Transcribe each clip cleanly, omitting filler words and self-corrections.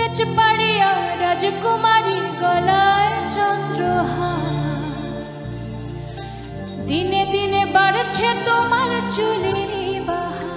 রাজপাড়িয়া রাজকুমারীর গলায় চন্দ্রহার, দিনে দিনে বাড়ছে তোমার চুলের বাহার।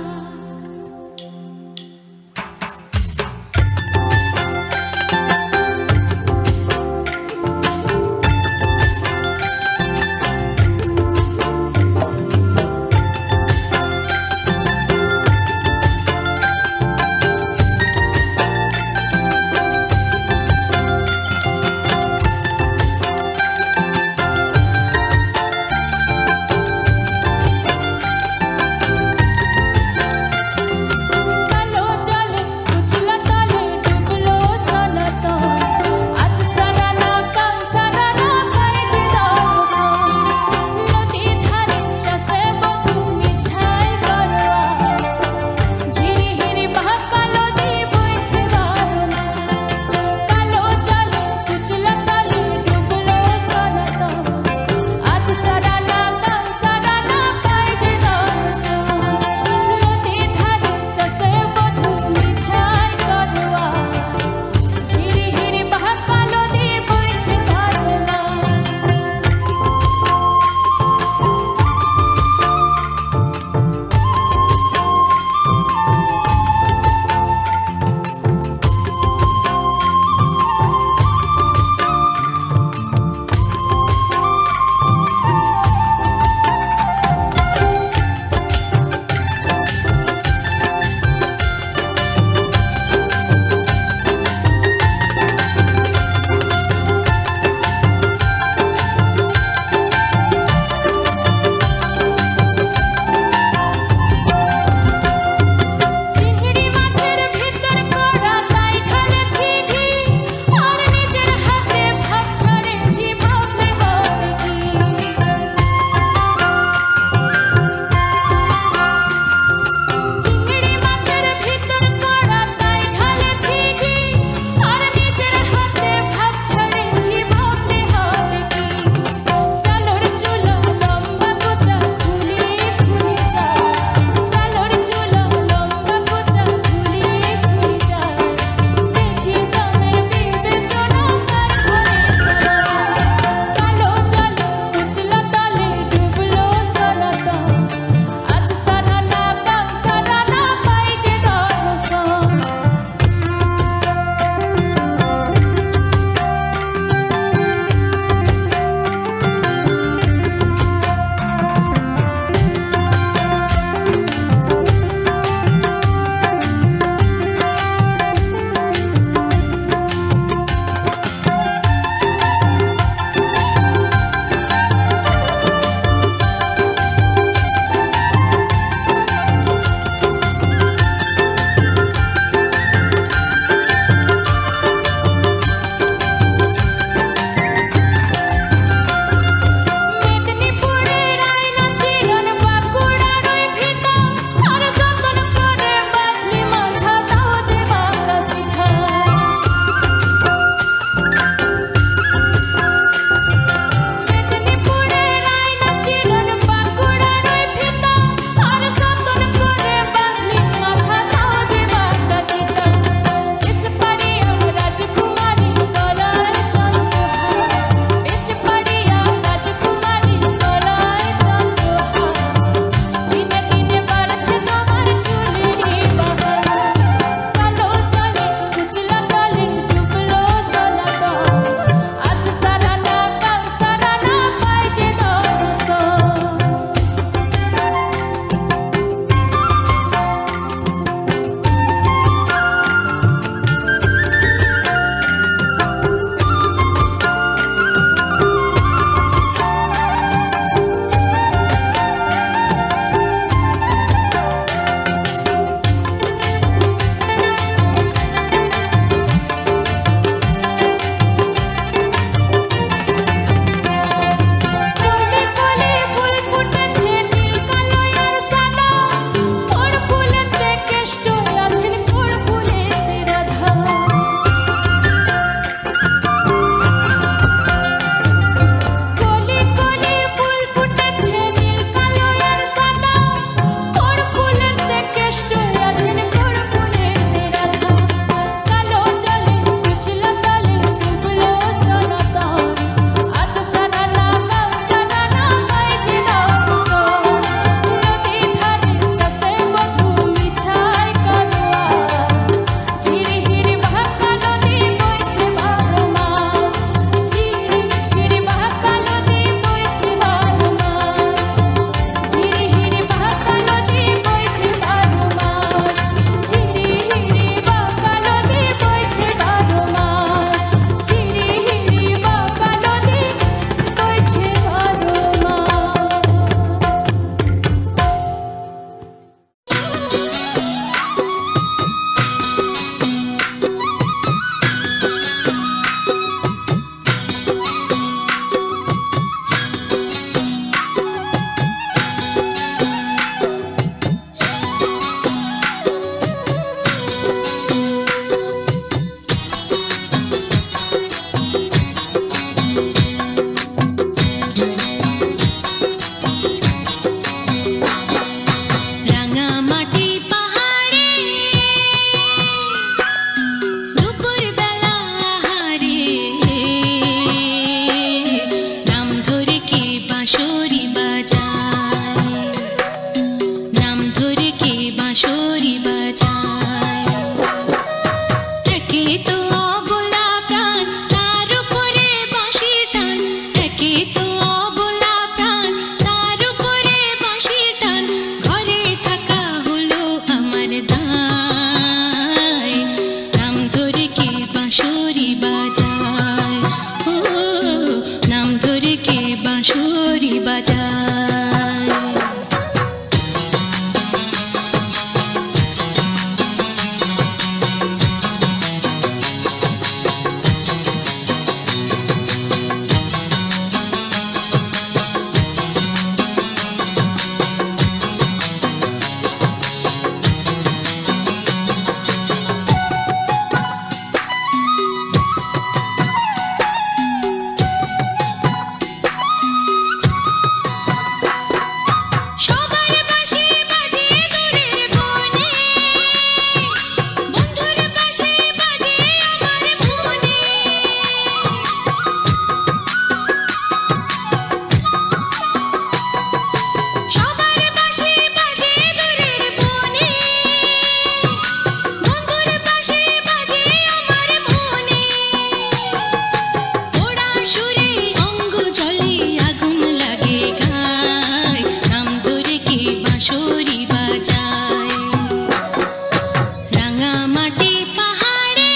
রাঙামাটি পাহাড়ে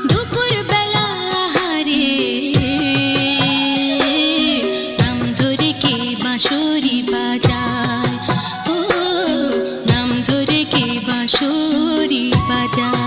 দুপুর বেলা আহারে নাম ধরে কে বাঁশরি বাজায়, ও নাম ধরে কে বাঁশরি বাজায়।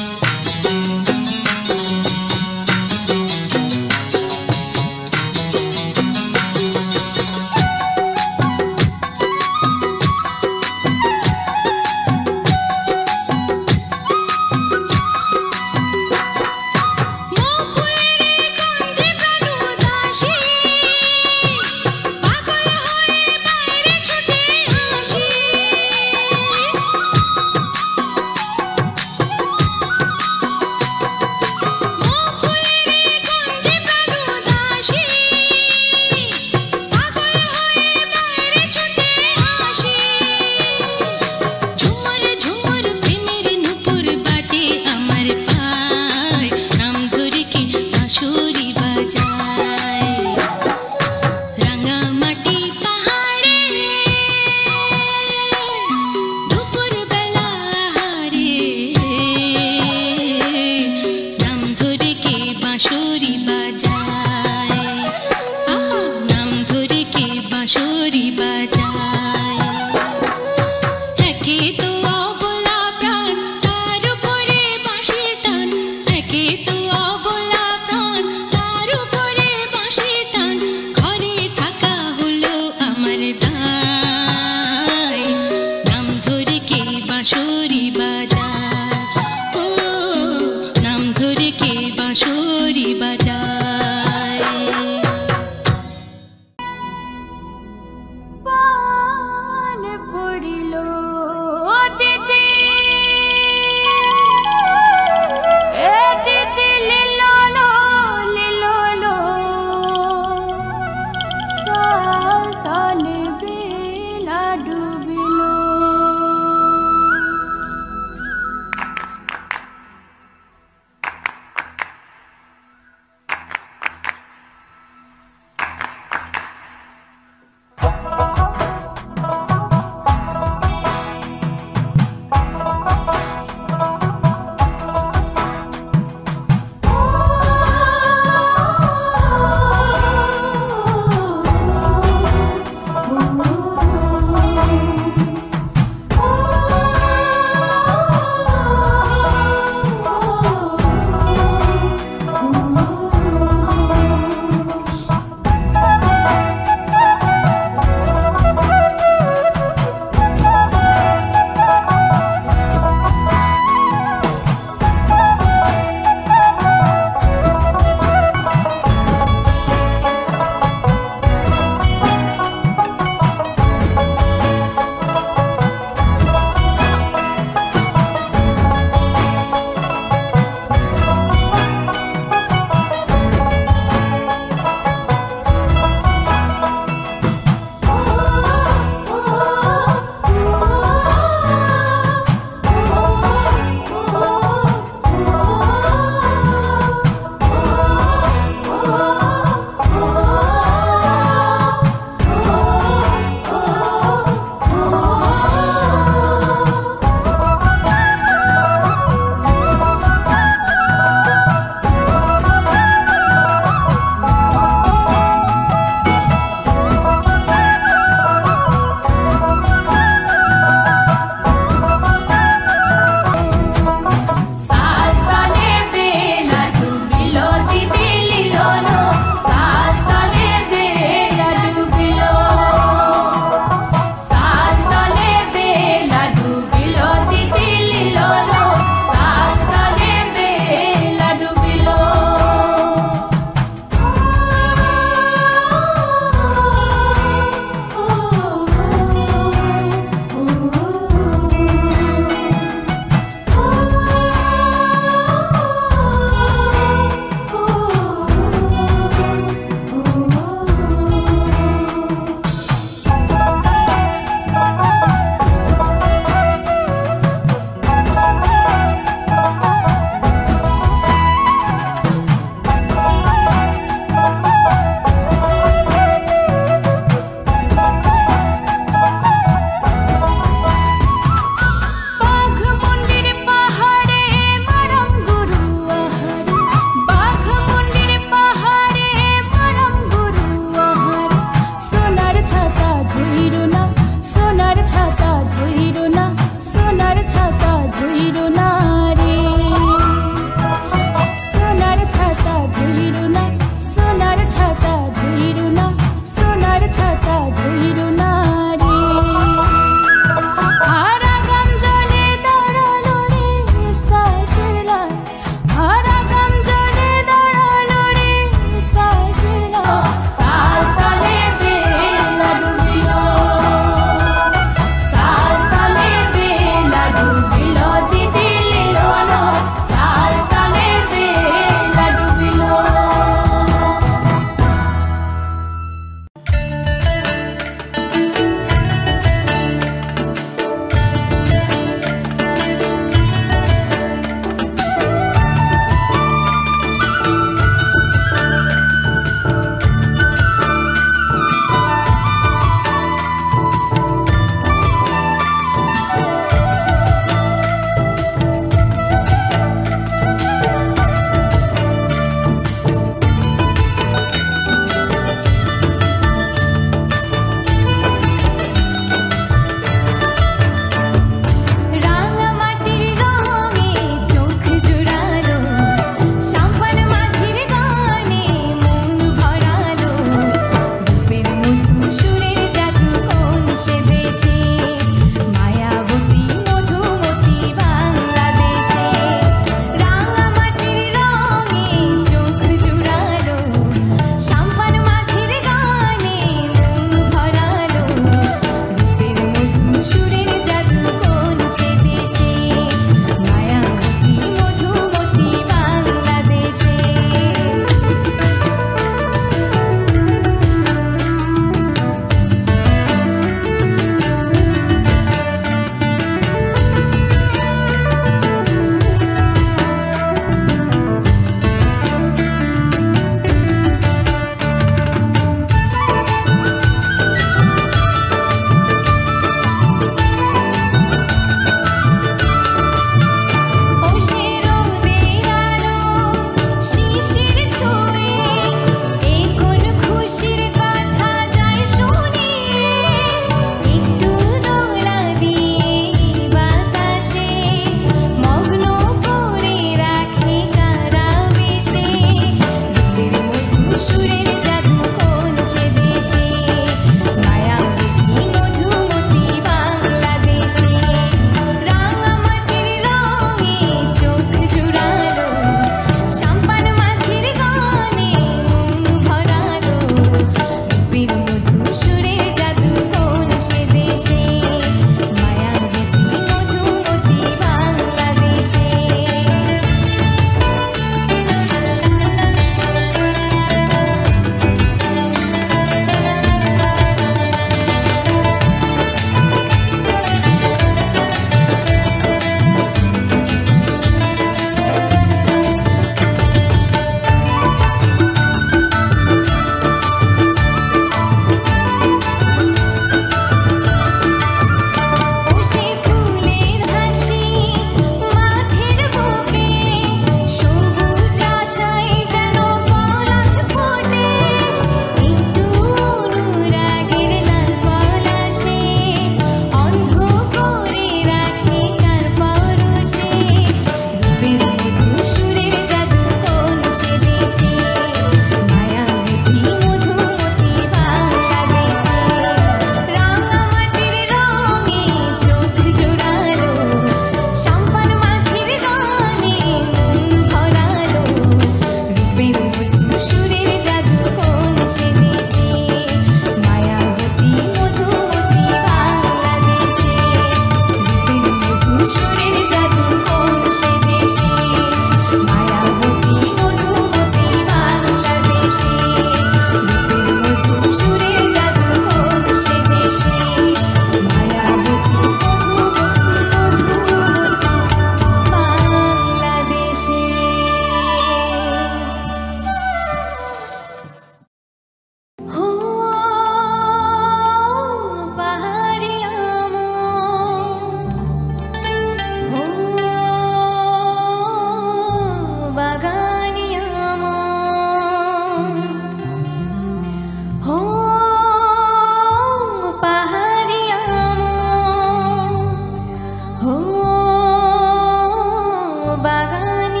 बागानी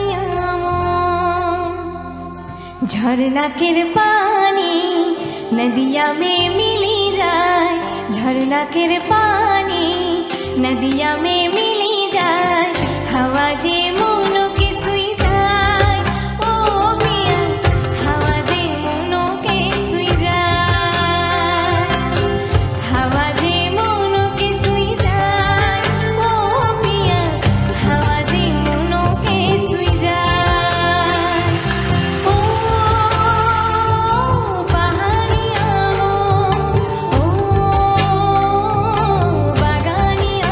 झरना के पानी नदिया में मिली जाए, झरना के पानी नदिया में मिली जाए, हवा जे मोनो के सुई जाए, ओ पिया हवा जे मोनो के सुई जाए, हवा जे मोनो के सुई जाए, ओ पिया हवा जे मोनो के सुई जाए, ओ पहाड़िया ओ बागानिया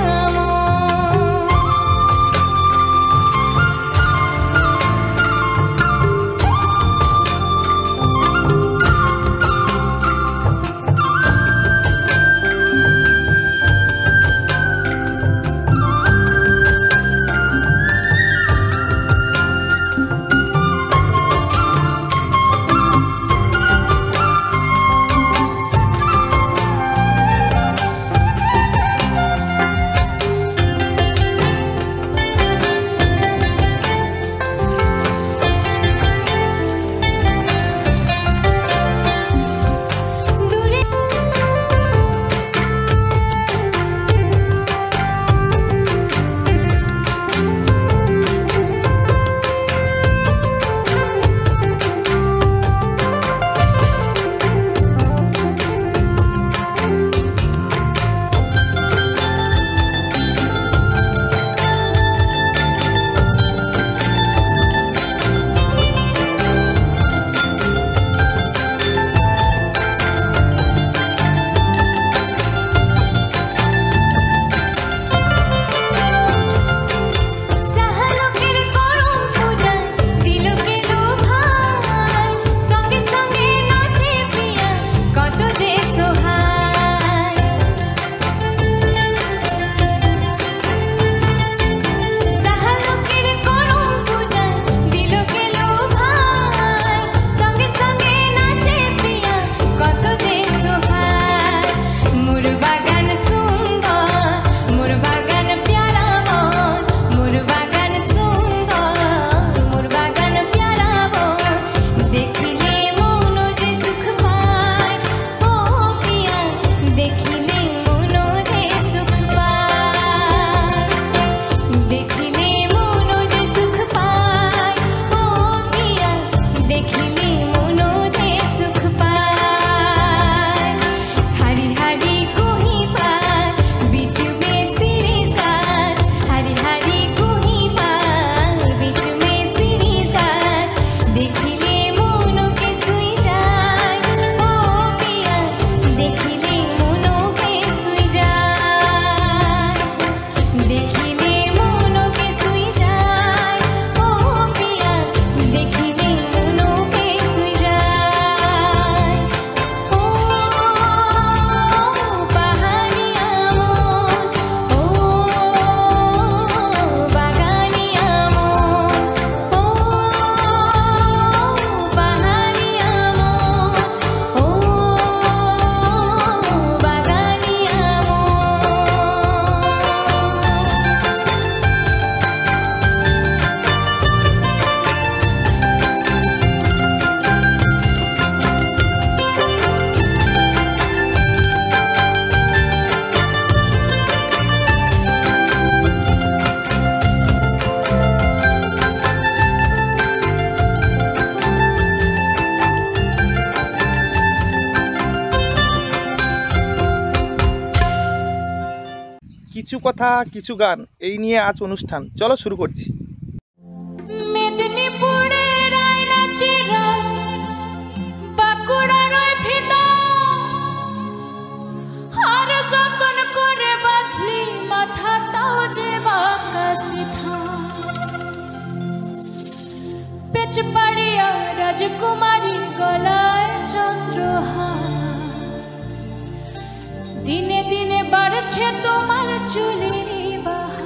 কিছু কথা কিছু গান এই নিয়ে আজ অনুষ্ঠান। চলো শুরু করছি। মেদিনীপুরের আয়নাচিরা বাঁকুড়ার ভিতর আর যতন করে বাঁধলি মাথা তাও যে বাঁকা সিধা পেচপাড়িয়া রাজকুমারীর গলায় চন্দ্রহার দিনে দিনে বাড়ছে তোমার চুলের বাহার।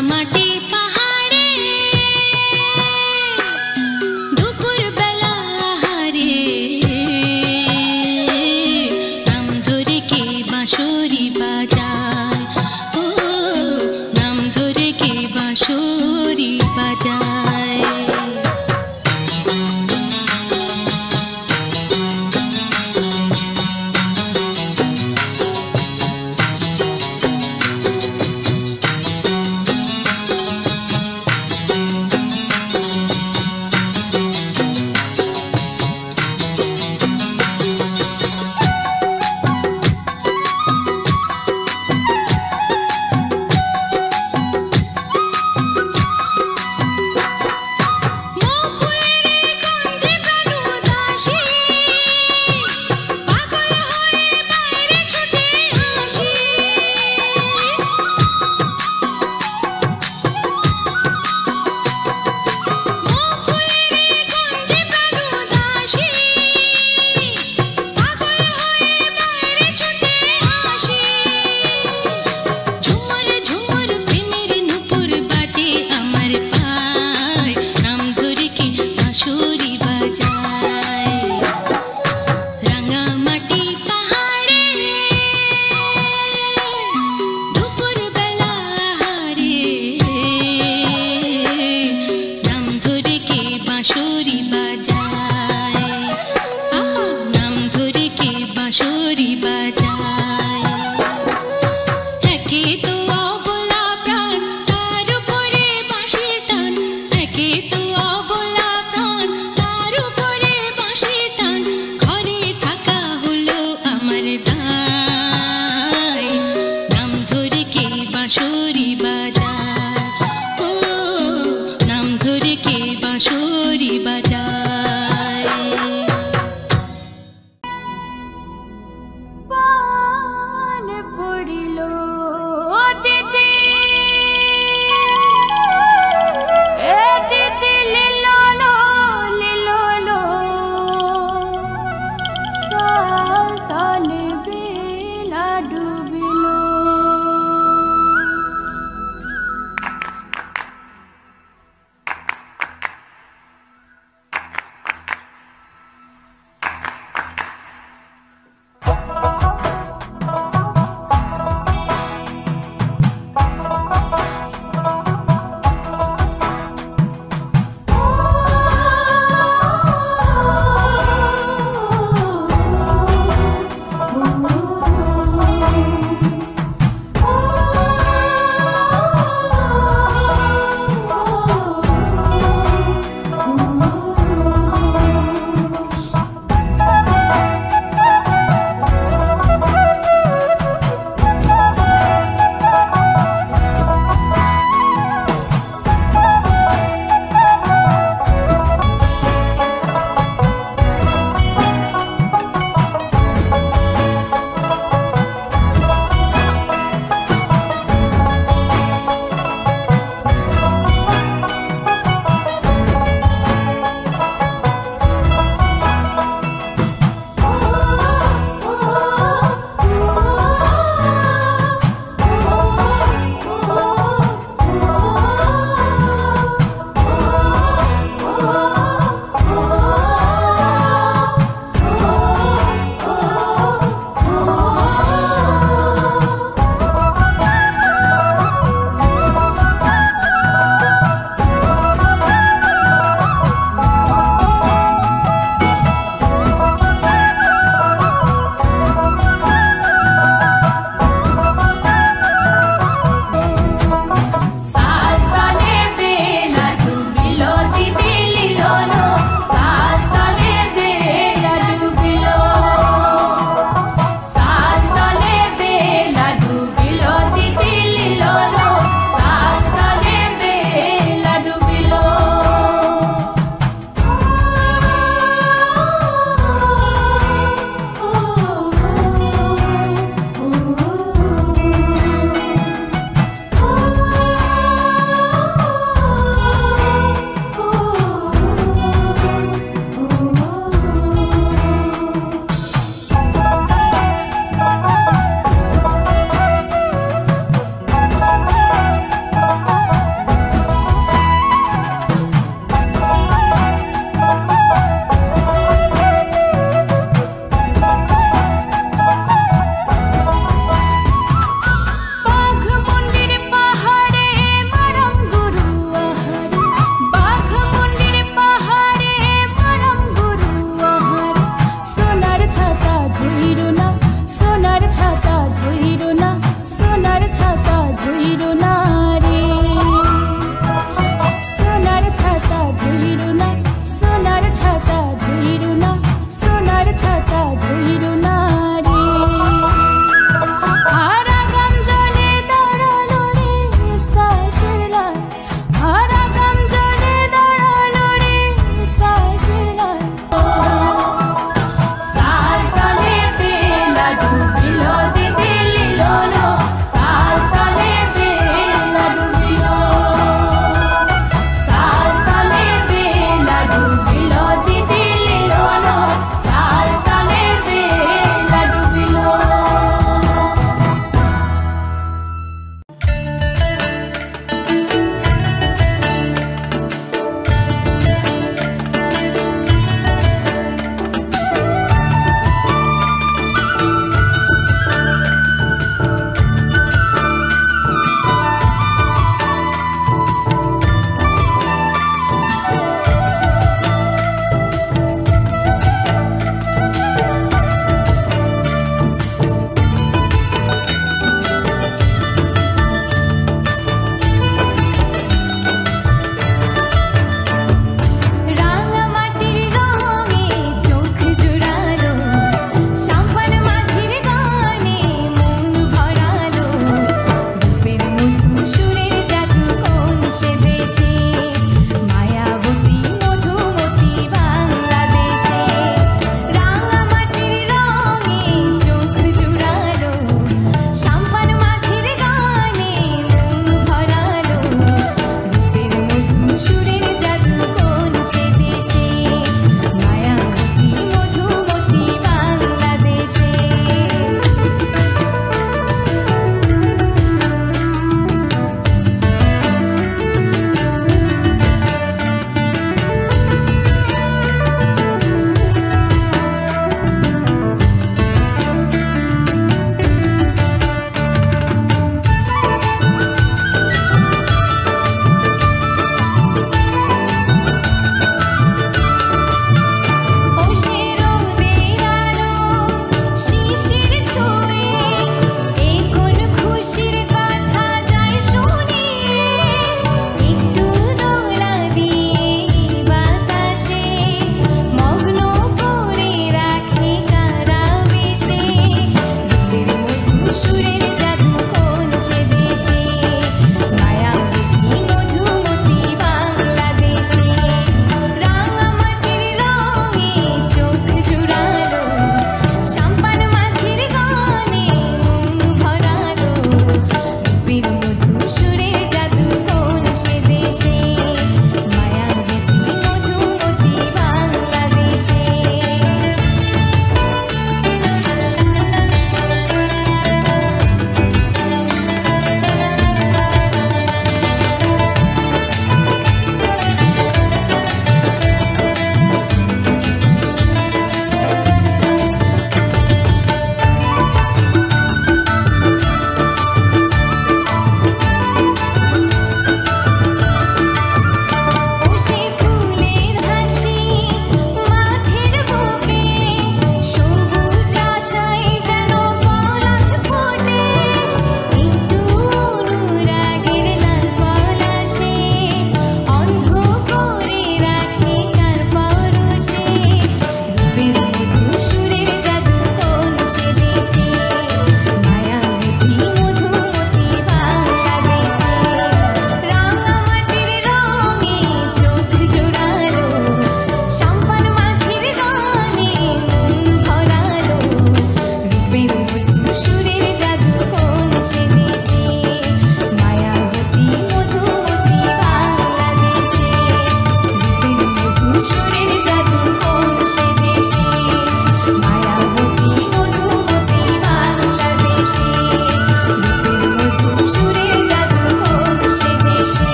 রাঙামাটি পাহাড়ে দুপুর বেলা আহারে নাম ধরে কে বাঁশরি বাজায়, ও নাম ধরে কে বাঁশরি বাজায়।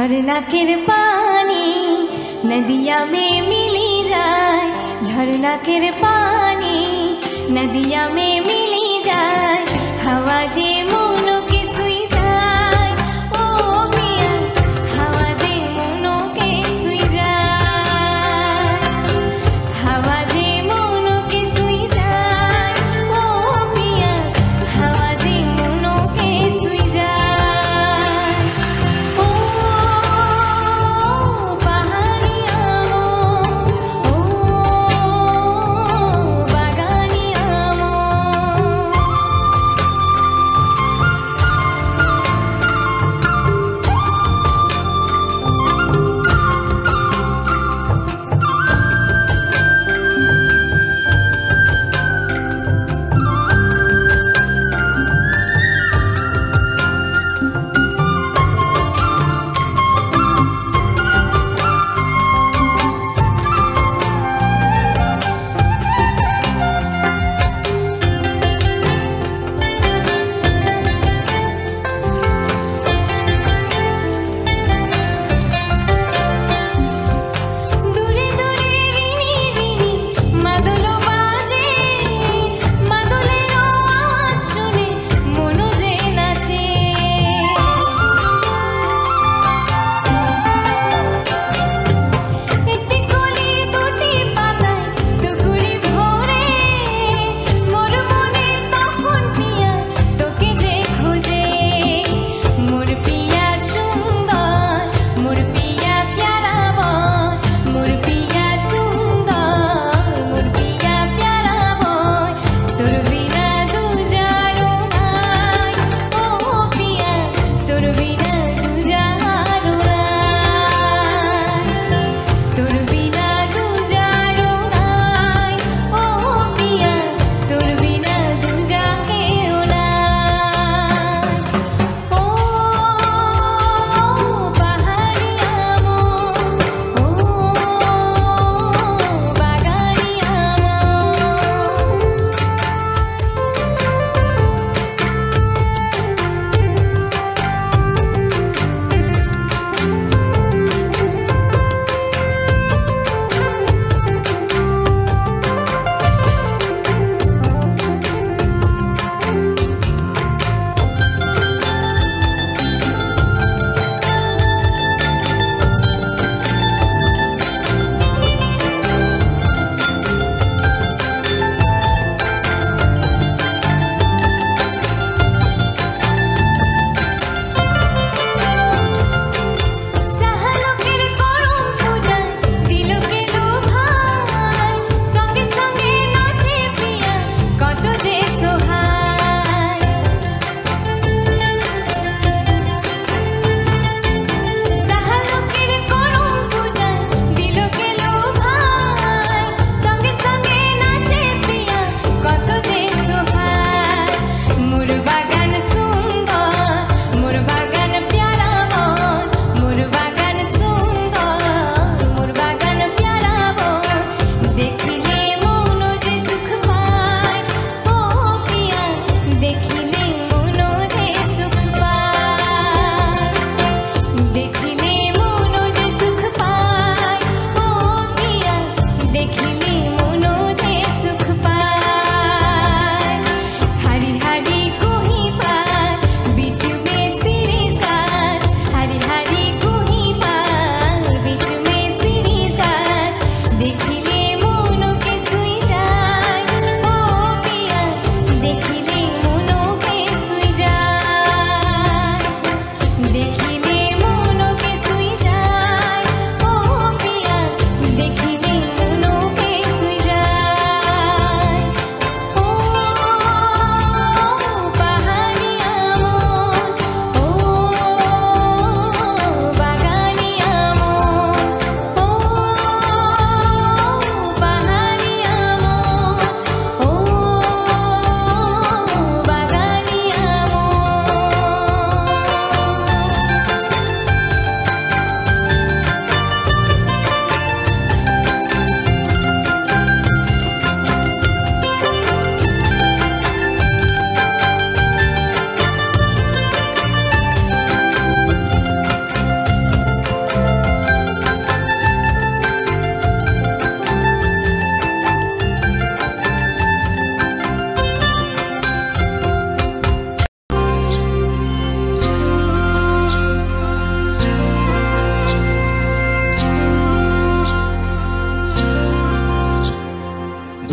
झरना के पानी नदिया में मिली जाए, झरना के पानी नदिया में मिली जाए, हवा जे मोनो के सुई जाए, ओ पिया हवा जे मोनो के सुई जाए, हवा जे मोनो के सुई जाए, ओ पिया हवा जे मोनो के सुई जाए। ओ पहाड़िया मो, ओ बागानिया मो।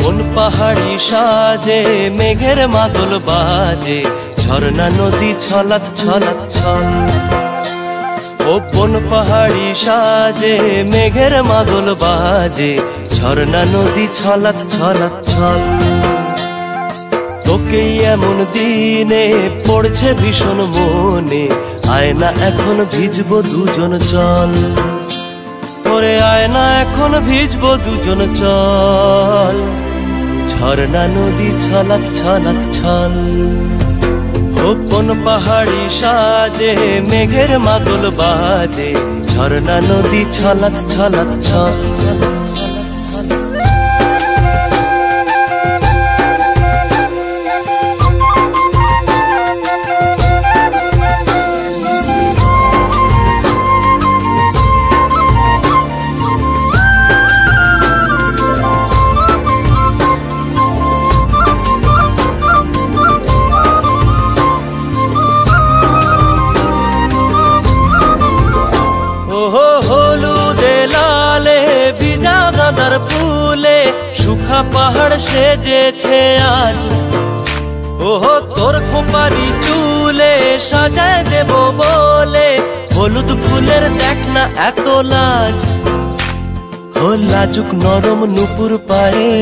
কোন পাহাড়ি সাজে মেঘের মাদল বাজে, ঝর্ণা নদী ছলাৎ ছলাৎ ছল। ও কোন পাহাড়ি সাজে মেঘের মাদল বাজে, ঝর্ণা নদী ছলাৎ ছলাৎ ছল। তোকে এমন দিনে পড়ছে ভীষণ মনে, আয়না এখন ভিজবো দুজন চল। ওরে আয়না এখন ভিজবো দুজন চল, ঝর্ণা নদী ছলাৎ ছলাৎ ছল। ও কোন পাহাড়ি সাজে মেঘের মাদল বাজে, ঝর্ণা নদী ছলাৎ ছলাৎ ছল। ফুলে সুখা পাহাড় সেজেছে আজ, ওহো তোর খোপারি চুলে সাজায় দেব বলে, হলুদ ফুলের দেখ না এত লাজ। ও লাজুক নরম নুপুর পায়ে,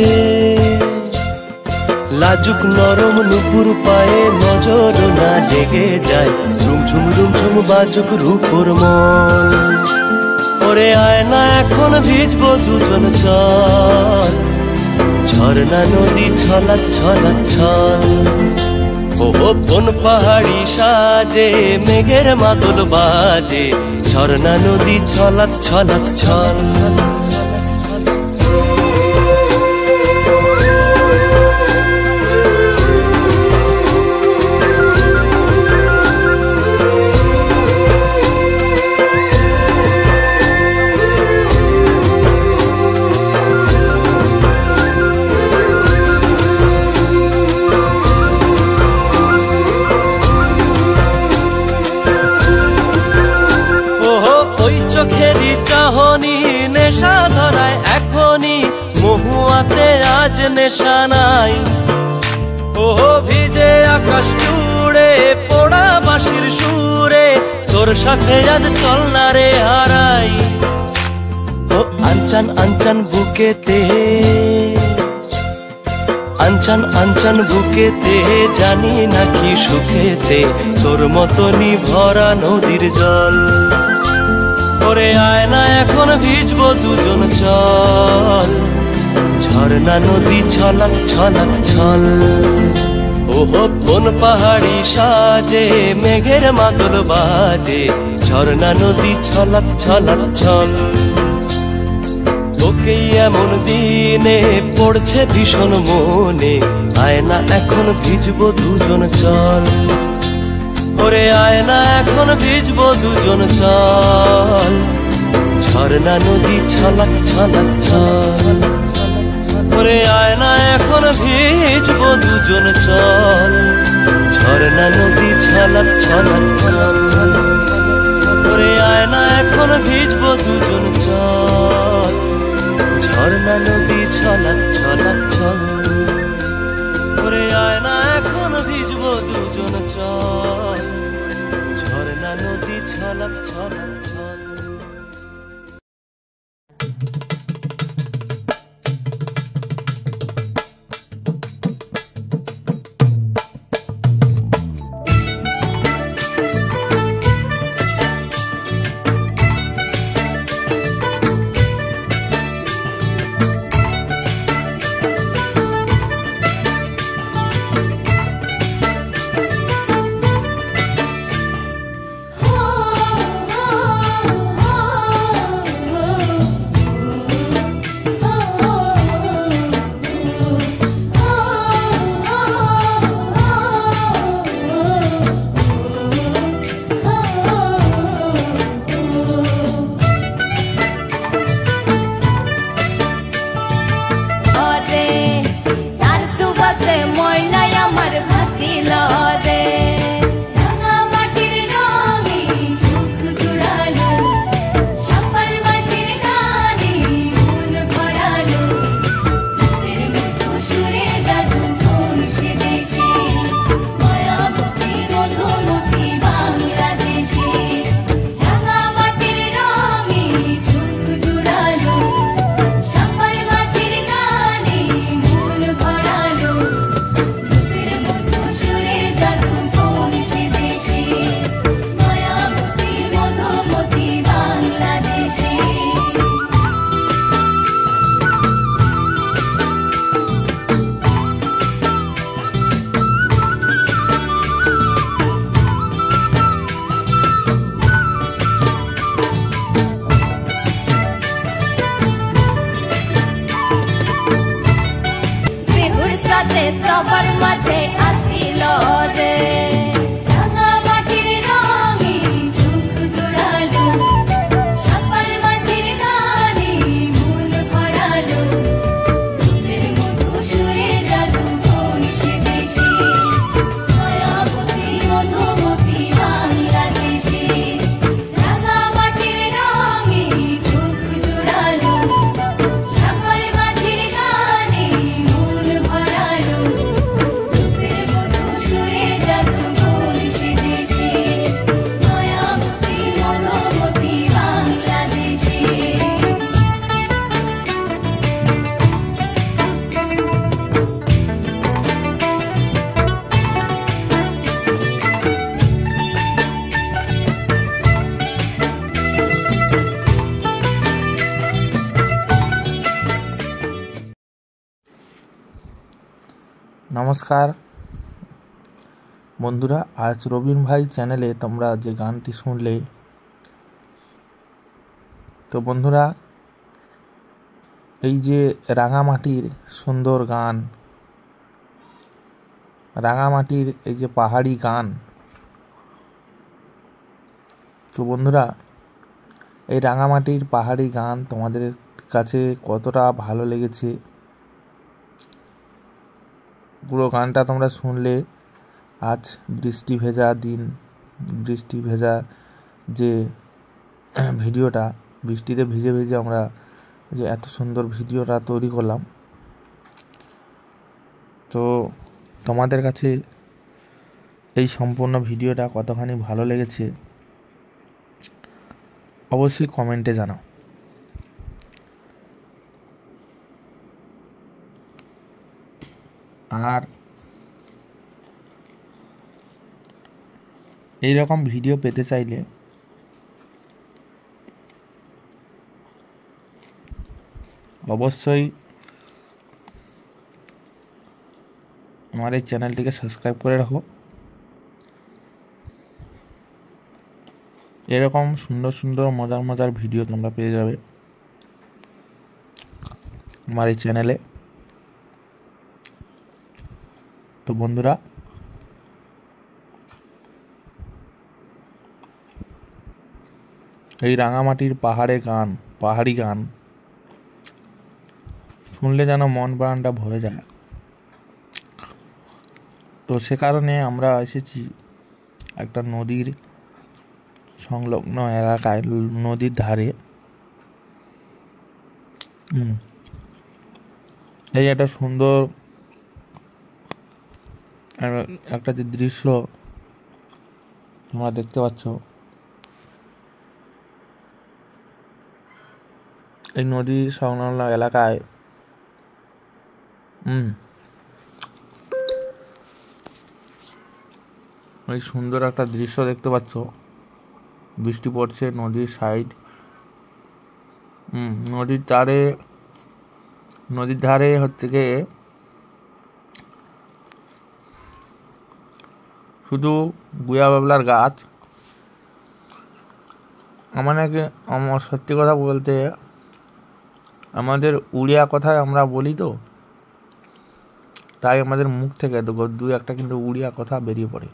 লাজুক নরম নুপুর পায়ে নজর না লেগে যায়, রুমঝুম রুমঝুম বাজুক রূপর মন। ওরে আয়না এখন ভিজবো দুজন চল, ঝর্ণা নদী ছলাৎ ছলাৎ ছল। ও কোন পাহাড়ি সাজে মেঘের মাদল বাজে, ঝর্ণা নদী ছলাৎ ছলাৎ ছল। চাহনি নেশা ধরায় এখনই, মহুয়াতে আজ নেশা নাই। ও ভিজে আকাশ জুড়ে পোড়া বাঁশির সুরে, তোর সাথে আজ চল না রে হারাই। ও আনচান আনচান বুকেতে, আনচান আনচান বুকেতে, জানি নাকি সুখেতে তোর মতনই ভরা নদীর জল। ওরে আয়না এখন ভিজবো দুজন চল, ঝর্ণা নদী ছলাৎ ছলাৎ ছল। ওহো কোন পাহাড়ি সাজে মেঘের মাদল বাজে, ঝর্ণা নদী ছলাৎ ছলাৎ ছল। তোকে এমন দিনে পড়ছে ভীষণ মনে, আয়না এখন ভিজবো দুজন চল। ওরে আয়না এখন ভিজবো দুজন চল, ঝর্ণা নদী ছলাৎ ছলাৎ ছল। ওরে আয়না এখন ভিজবো দুজন চল, ঝর্ণা নদী ছলাৎ ছলাৎ ছল। ওরে আয়না এখন ভিজবো দুজন চল, ঝর্ণা নদী ছলাৎ ছলাৎ ছল। ওরে আয়না এখন ভিজবো দুজন চল, ঝর্ণা নদী ছলাৎ ছলাৎ ছল। oh সাথে সবার মাঝে আসিল রে রাঙা মাটির রঙে চোখ জোড়ালো সকল মাঝির গানে মন ভরালো রূপের মধু সুরে জাদু বংশে দেশে মায়াবতী মধুমতি বাংলাদেশে রাঙা মাটির রঙে চোখ জোড়ালো সকল মাঝির গানে মন ভরালো রূপের মধু সুরে জাদু বংশে দেশে মায়াবতী মধুমতি বাংলাদেশে। নমস্কার বন্ধুরা, আজ রবিন ভাই চ্যানেলে তোমরা যে গানটি শুনলে, তো বন্ধুরা এই যে রাঙামাটির সুন্দর গান, রাঙামাটির এই যে পাহাড়ি গান, তো বন্ধুরা এই রাঙামাটির পাহাড়ি গান তোমাদের কাছে কতটা ভালো লেগেছে পুরো গানটা তোমরা শুনলে। আজ বৃষ্টি ভেজা দিন, বৃষ্টি ভেজা যে ভিডিওটা, বৃষ্টিতে ভিজে ভিজে আমরা যে এত সুন্দর ভিডিওটা তৈরি করলাম, তো তোমাদের কাছে এই সম্পূর্ণ ভিডিওটা কতখানি ভালো লেগেছে অবশ্যই কমেন্টে জানাও। আর এই রকম ভিডিও পেতে চাইলে অবশ্যই আমার এই চ্যানেলটিকে সাবস্ক্রাইব করে রাখো। এরকম সুন্দর সুন্দর মজার মজার ভিডিও তোমরা পেয়ে যাবে আমার এই চ্যানেলে। তো বন্ধুরা এই রাঙামাটির পাহাড়ি গান শুনলে যেন মন প্রাণটা ভরে যায়। তো সে কারণে আমরা এসেছি একটা নদীর সংলগ্ন এলাকায়, নদীর ধারে। এই একটা সুন্দর একটা যে দৃশ্য তোমরা দেখতে পাচ্ছ, এই নদী সংলগ্ন এলাকায় এই সুন্দর একটা দৃশ্য দেখতে পাচ্ছ। বৃষ্টি পড়ছে, নদীর সাইড, নদীর ধারে হচ্ছে গিয়ে শুধু গুয়া বাবলার গাছ। আমার সত্যি কথা বলতে, আমাদের উড়িয়া কথায় আমরা বলি, তো তাই আমাদের মুখ থেকে দু একটা কিন্তু উড়িয়া কথা বেরিয়ে পড়ে,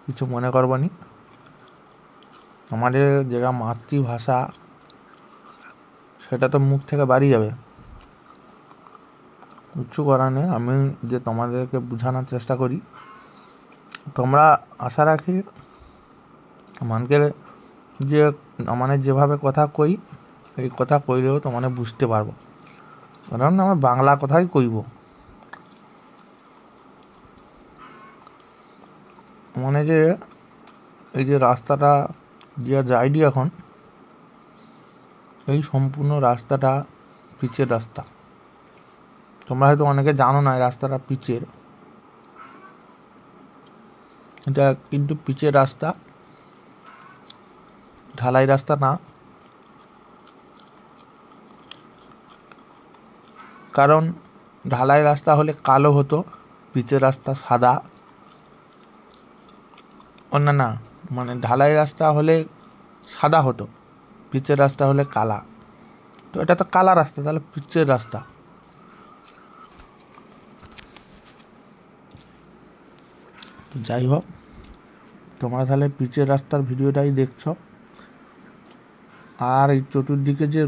কিছু মনে করবনি। আমাদের যেটা মাতৃভাষা সেটা তো মুখ থেকে বাড়িয়ে যাবে, কিচ্ছু করার নেই। আমি যে তোমাদেরকে বোঝানোর চেষ্টা করি, তোমরা আশা রাখি আমাদের যে আমাদের যেভাবে কথা কই, এই কথা কইলেও তোমাদের বুঝতে পারবো, কারণ আমরা বাংলা কথাই কইব। মানে যে এই যে রাস্তাটা দিয়ে যাইনি এখন, এই সম্পূর্ণ রাস্তাটা পিচের রাস্তা। তোমরা হয়তো অনেকে জানো না এই রাস্তাটা পিচের, এটা কিন্তু পিচের রাস্তা, ঢালাই রাস্তা না। কারণ ঢালাই রাস্তা হলে কালো হতো, পিচের রাস্তা সাদা। না, মানে ঢালাই রাস্তা হলে সাদা হতো, পিচের রাস্তা হলে কালা। তো এটা তো কালা রাস্তা, তাহলে পিচের রাস্তা। তো যাই হোক, তোমরা তাহলে পিচের রাস্তার ভিডিওটাই দেখছ। আর এই চতুর্দিকে যে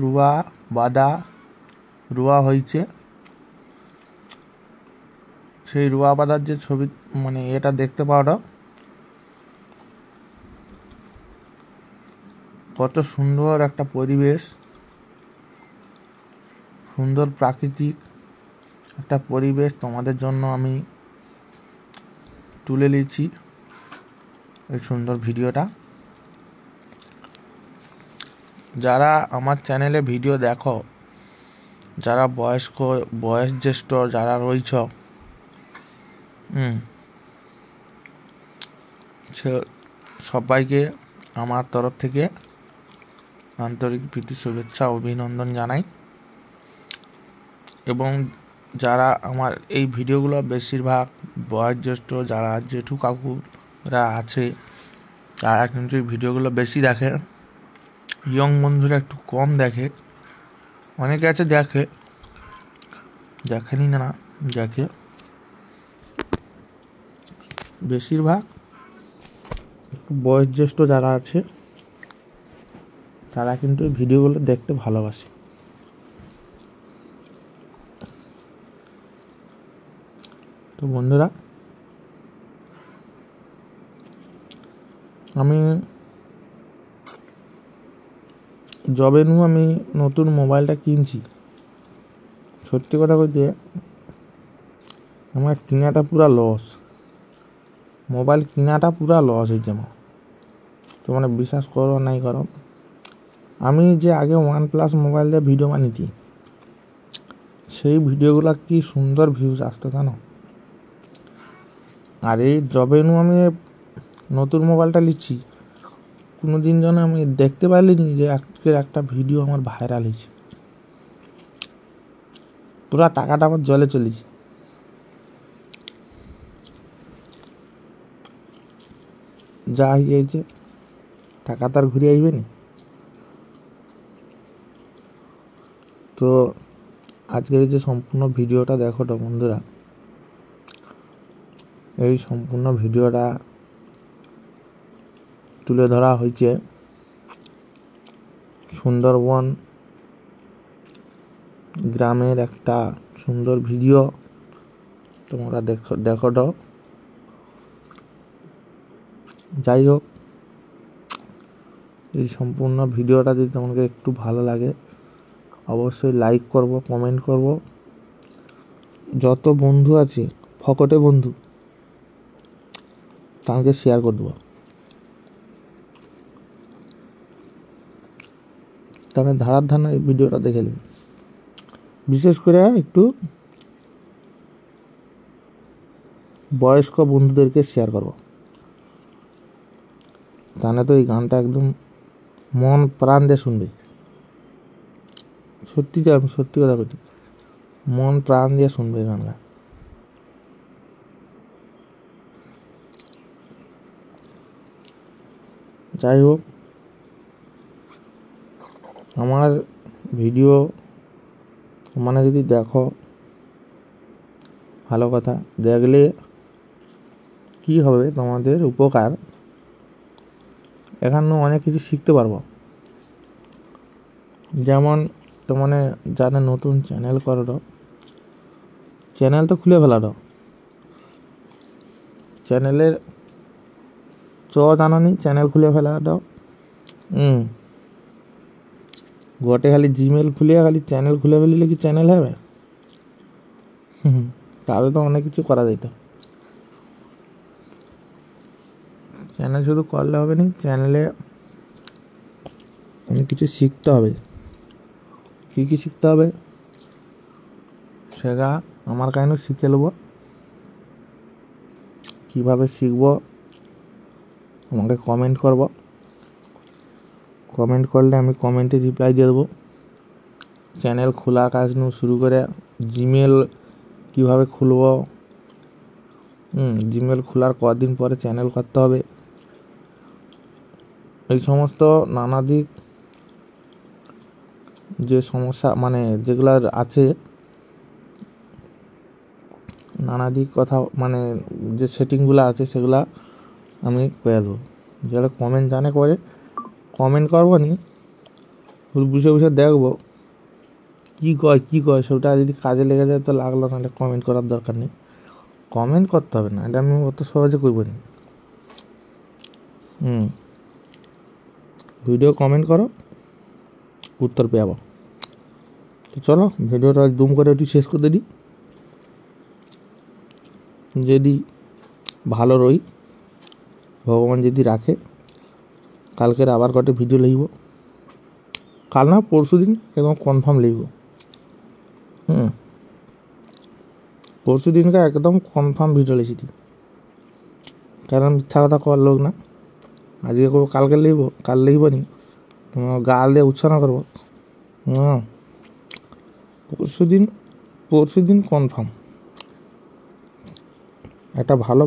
রুয়া হয়েছে, সেই রুয়া বাঁধার যে ছবি মানে এটা দেখতে পাওয়াটা কত সুন্দর একটা পরিবেশ, সুন্দর প্রাকৃতিক একটা পরিবেশ তোমাদের জন্য আমি তুলে নিয়েছি এই সুন্দর ভিডিওটা। যারা আমার চ্যানেলে ভিডিও দেখো, যারা বয়োজ্যেষ্ঠ যারা রয়েছ, সবাইকে আমার তরফ থেকে আন্তরিক প্রীতি শুভেচ্ছা অভিনন্দন জানাই। এবং যারা আমার এই ভিডিওগুলো বেশিরভাগ বয়োজ্যেষ্ঠ যারা জেঠু কাকুরা আছে, তারা কিন্তু এই ভিডিওগুলো বেশি দেখে। ইয়ং বন্ধুরা একটু কম দেখে, অনেকে আছে দেখেনি না দেখে, বেশিরভাগ বয়োজ্যেষ্ঠ যারা আছে তারা কিন্তু এই ভিডিওগুলো দেখতে ভালোবাসে। তো বন্ধুরা, আমি আমি নতুন মোবাইলটা কিনছি, সত্যি কথা বলতে আমার কেনাটা পুরা লস, মোবাইল কেনাটা পুরা লস হয়েছে আমার। তো মানে বিশ্বাস করো নাই করো, আমি যে আগে OnePlus মোবাইল দিয়ে ভিডিও বানিয়েছি, সেই ভিডিওগুলো কি সুন্দর ভিউজ আসতো জানো। আর এই আমি নতুন মোবাইলটা নিচ্ছি, কোনো দিন যেন আমি দেখতে পারিনি যে আজকের একটা ভিডিও আমার ভাইরাল হয়েছে। পুরা টাকাটা আমার জলে চলেছে। যা হয়েছে টাকা তো আর ঘুরে আসবে না। তো আজকের যে সম্পূর্ণ ভিডিওটা দেখো তো বন্ধুরা, এই সম্পূর্ণ ভিডিওটা তুলে ধরা হয়েছে সুন্দরবন গ্রামের একটা সুন্দর ভিডিও। তোমরা দেখো তো। যাই হোক, এই সম্পূর্ণ ভিডিওটা যদি তোমাকে একটু ভালো লাগে অবশ্যই লাইক করব, কমেন্ট করব। যত বন্ধু আছে ফকটে বন্ধু তাকে শেয়ার করে দেবো, তাহলে ধারার ধারণা এই ভিডিওটা দেখে নিন। বিশেষ করে একটু বয়স্ক বন্ধুদেরকে শেয়ার করব, তাহলে তো এই গানটা একদম মন প্রাণ দিয়ে শুনবে। আমি সত্যি কথা বলি, মন প্রাণ দিয়ে শুনবে এই গানটা। যাই হোক, আমার ভিডিও মানে যদি দেখো ভালো কথা, দেখলে কি হবে তোমাদের উপকার, এখানে অনেক কিছু শিখতে পারবো। যেমন মানে যারা নতুন চ্যানেল করো, চ্যানেল তো খুলে ফেলা দাও, চ্যানেলের জানানি চ্যানেল খুলে ফেলা দাও। গোটে খালি জিমেল খুলে খালি চ্যানেল খুলে ফেললে কি চ্যানেল হবে? তাহলে তো অনেক কিছু করা যেত। চ্যানেল শুধু করলে হবে না, চ্যানেলে অনেক কিছু শিখতে হবে। কী শিখতে হবে সেটা আমার কাছে শিখে নেব। কীভাবে শিখবো আমাকে কমেন্ট করব, কমেন্ট করলে আমি কমেন্টে রিপ্লাই দিয়ে দেবো। চ্যানেল খোলার কাজ নিয়ে শুরু করে জিমেল কীভাবে খুলব, জিমেল খোলার কদিন পরে চ্যানেল করতে হবে, এই সমস্ত নানা দিক যে সমস্যা মানে যেগুলো আছে নানা দিক কথা মানে যে সেটিংগুলো আছে সেগুলা আমি করে দেবো। যারা কমেন্ট জানে করে কমেন্ট করবো নি, বসে বসে দেখবো কী কয় সেটা যদি কাজে লেগে যায় তো লাগলো, নাহলে কমেন্ট করার দরকার নেই। কমেন্ট করতে হবে না, এটা আমি অত সহজে করবো না। ভিডিও কমেন্ট করো, উত্তর পেয়ে যাবো। তো চলো ভিডিওটা জুম করে একটু শেষ করে দিই। যদি ভালো রই, ভগবান যদি রাখে, কালকের আবার কটা ভিডিও লিখব, কাল না পরশু দিন একদম কনফার্ম লিখব। পরশু দিনকে একদম কনফার্ম ভিডিও লিখি দিই, কারণ মিথ্যা কথা করার লোক না। আজকে করবো, কালকে লিখব, কাল লিখব নি গাল দিয়ে উচ্চারণ করবো। পরশু দিন কনফার্ম একটা ভালো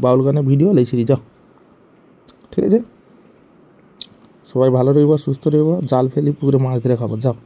বাউল গানের ভিডিও লিখে দিই। যাও, ঠিক আছে, সবাই ভালো রইব, সুস্থ রইব, জাল ফেলি পুকুরে মাছ ধরে খাবো। যাও।